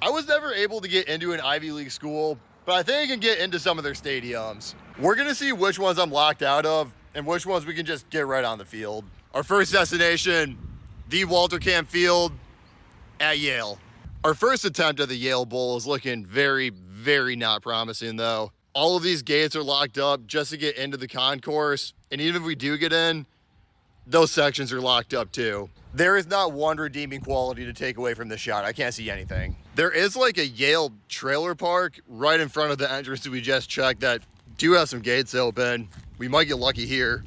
I was never able to get into an Ivy League school, but I think I can get into some of their stadiums. We're gonna see which ones I'm locked out of and which ones we can just get right on the field. Our first destination, the Walter Camp Field at Yale. Our first attempt at the Yale Bowl is looking very, very not promising though. All of these gates are locked up just to get into the concourse, and even if we do get in, those sections are locked up too. There is not one redeeming quality to take away from this shot. I can't see anything. There is like a Yale trailer park right in front of the entrance that we just checked that do have some gates open. We might get lucky here.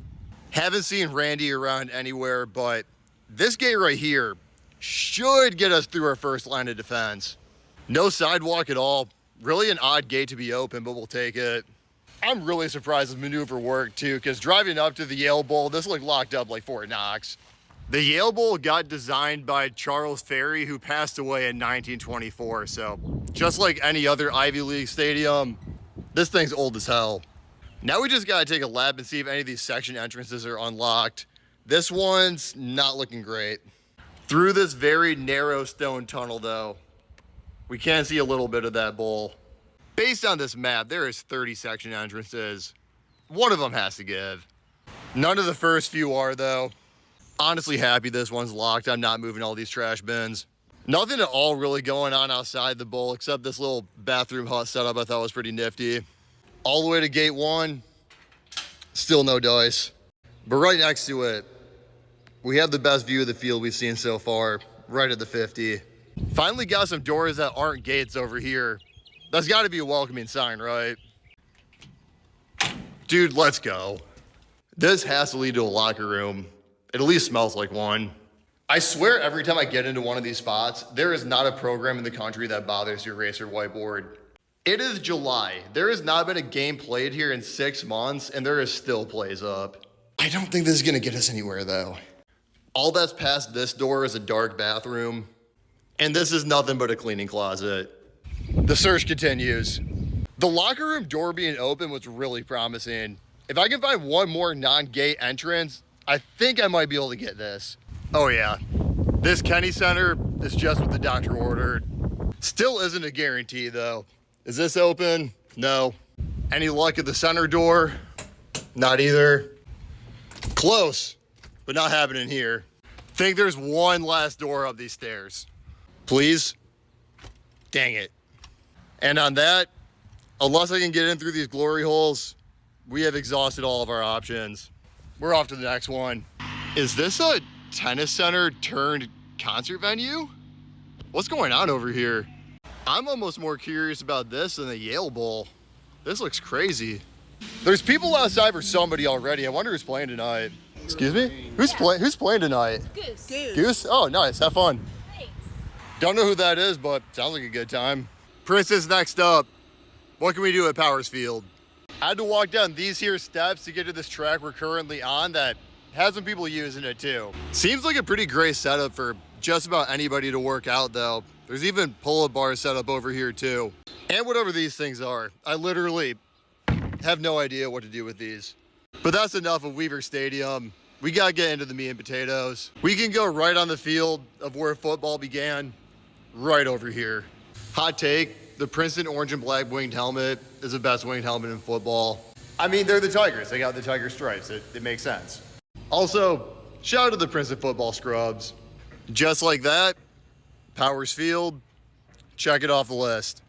Haven't seen Randy around anywhere, but this gate right here should get us through our first line of defense. No sidewalk at all. Really an odd gate to be open, but we'll take it. I'm really surprised this maneuver worked too, because driving up to the Yale Bowl, this looked locked up like Fort Knox. The Yale Bowl got designed by Charles Ferry, who passed away in 1924. So just like any other Ivy League stadium, this thing's old as hell. Now we just gotta take a lap and see if any of these section entrances are unlocked. This one's not looking great. Through this very narrow stone tunnel though, we can see a little bit of that bowl. Based on this map, there is 30 section entrances. One of them has to give. None of the first few are though. Honestly happy this one's locked. I'm not moving all these trash bins. Nothing at all really going on outside the bowl except this little bathroom hut setup I thought was pretty nifty. All the way to gate 1, still no dice. But right next to it, we have the best view of the field we've seen so far, right at the 50. Finally got some doors that aren't gates over here. That's got to be a welcoming sign, right? Dude, let's go. This has to lead to a locker room. It at least smells like one. I swear every time I get into one of these spots, there is not a program in the country that bothers to erase their whiteboard. It is July. There has not been a game played here in 6 months, and there is still plays up. I don't think this is gonna get us anywhere though. All that's past this door is a dark bathroom, and this is nothing but a cleaning closet. The search continues. The locker room door being open was really promising. If I can find one more non-gate entrance, I think I might be able to get this. Oh yeah, this Kenny Center is just what the doctor ordered. Still isn't a guarantee though. Is this open? No. Any luck at the center door? Not either. Close, but not happening here. Think there's one last door up these stairs. Please? Dang it. And on that, unless I can get in through these glory holes, we have exhausted all of our options. We're off to the next one. Is this a tennis center turned concert venue? What's going on over here? I'm almost more curious about this than the Yale Bowl. This looks crazy. There's people outside for somebody already. I wonder who's playing tonight. Excuse me? Who's playing tonight? Goose. Goose? Oh, nice. Have fun. Thanks. Don't know who that is, but sounds like a good time. Princeton's next up. What can we do at Powers Field? I had to walk down these here steps to get to this track we're currently on that has some people using it too. Seems like a pretty great setup for just about anybody to work out though. There's even pull-up bars set up over here too. And whatever these things are. I literally have no idea what to do with these. But that's enough of Weaver Stadium. We gotta get into the meat and potatoes. We can go right on the field of where football began, right over here. Hot take, the Princeton orange and black winged helmet is the best winged helmet in football. I mean, they're the Tigers. They got the tiger stripes. It makes sense. Also, shout out to the Princeton football scrubs. Just like that, Powers Field, check it off the list.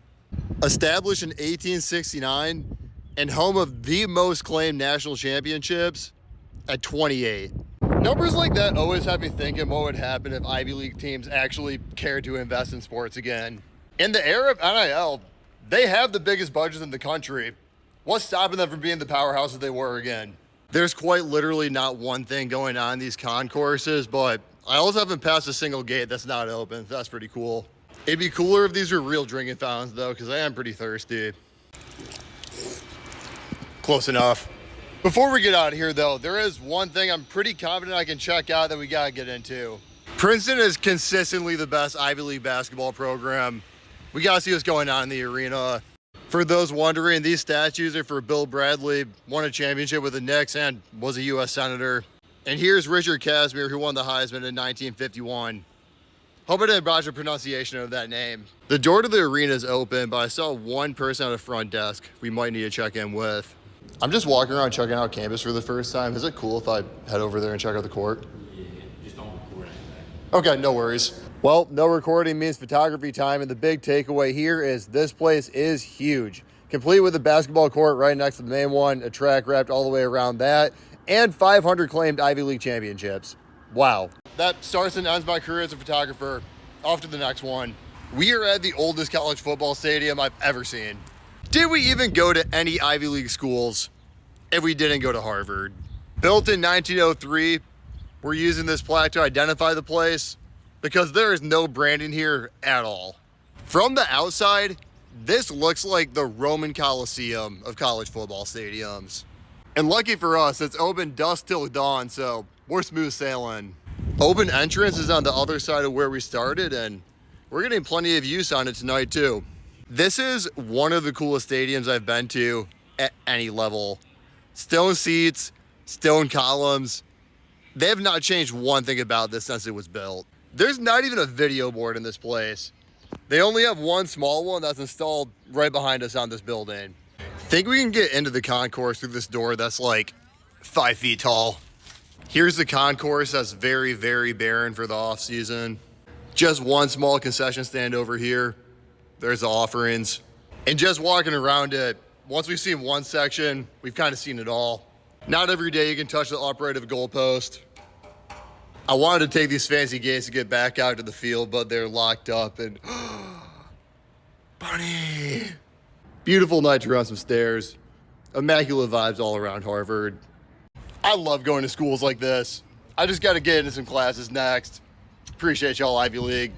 Established in 1869 and home of the most claimed national championships at 28. Numbers like that always have me thinking what would happen if Ivy League teams actually cared to invest in sports again. In the era of NIL, they have the biggest budgets in the country. What's stopping them from being the powerhouses they were again? There's quite literally not one thing going on in these concourses, but I also haven't passed a single gate that's not open. That's pretty cool. It'd be cooler if these were real drinking fountains though, because I am pretty thirsty. Close enough. Before we get out of here though, there is one thing I'm pretty confident I can check out that we gotta get into. Princeton is consistently the best Ivy League basketball program. We gotta see what's going on in the arena. For those wondering, these statues are for Bill Bradley, won a championship with the Knicks and was a U.S. Senator. And here's Richard Casimir, who won the Heisman in 1951. Hope I didn't botch the pronunciation of that name. The door to the arena is open, but I saw one person at the front desk we might need to check in with. I'm just walking around checking out campus for the first time. Is it cool if I head over there and check out the court? Yeah, just don't record anything. Okay, no worries. Well, no recording means photography time, and the big takeaway here is this place is huge. Complete with a basketball court right next to the main one, a track wrapped all the way around that, and 500 claimed Ivy League championships. Wow. That starts and ends my career as a photographer. Off to the next one. We are at the oldest college football stadium I've ever seen. Did we even go to any Ivy League schools if we didn't go to Harvard? Built in 1903, we're using this plaque to identify the place because there is no branding here at all. From the outside, this looks like the Roman Coliseum of college football stadiums. And lucky for us, it's open dusk till dawn, so we're smooth sailing. Open entrance is on the other side of where we started, and we're getting plenty of use on it tonight too. This is one of the coolest stadiums I've been to at any level. Stone seats, stone columns. They have not changed one thing about this since it was built. There's not even a video board in this place. They only have one small one that's installed right behind us on this building. Think we can get into the concourse through this door that's like 5 feet tall. Here's the concourse that's very, very barren for the off season. Just one small concession stand over here. There's the offerings. And just walking around it, once we've seen one section, we've kind of seen it all. Not every day you can touch the upright of a goalpost. I wanted to take these fancy gates to get back out to the field, but they're locked up and Bunny. Beautiful night to run some stairs. Immaculate vibes all around Harvard. I love going to schools like this. I just got to get into some classes next. Appreciate y'all, Ivy League.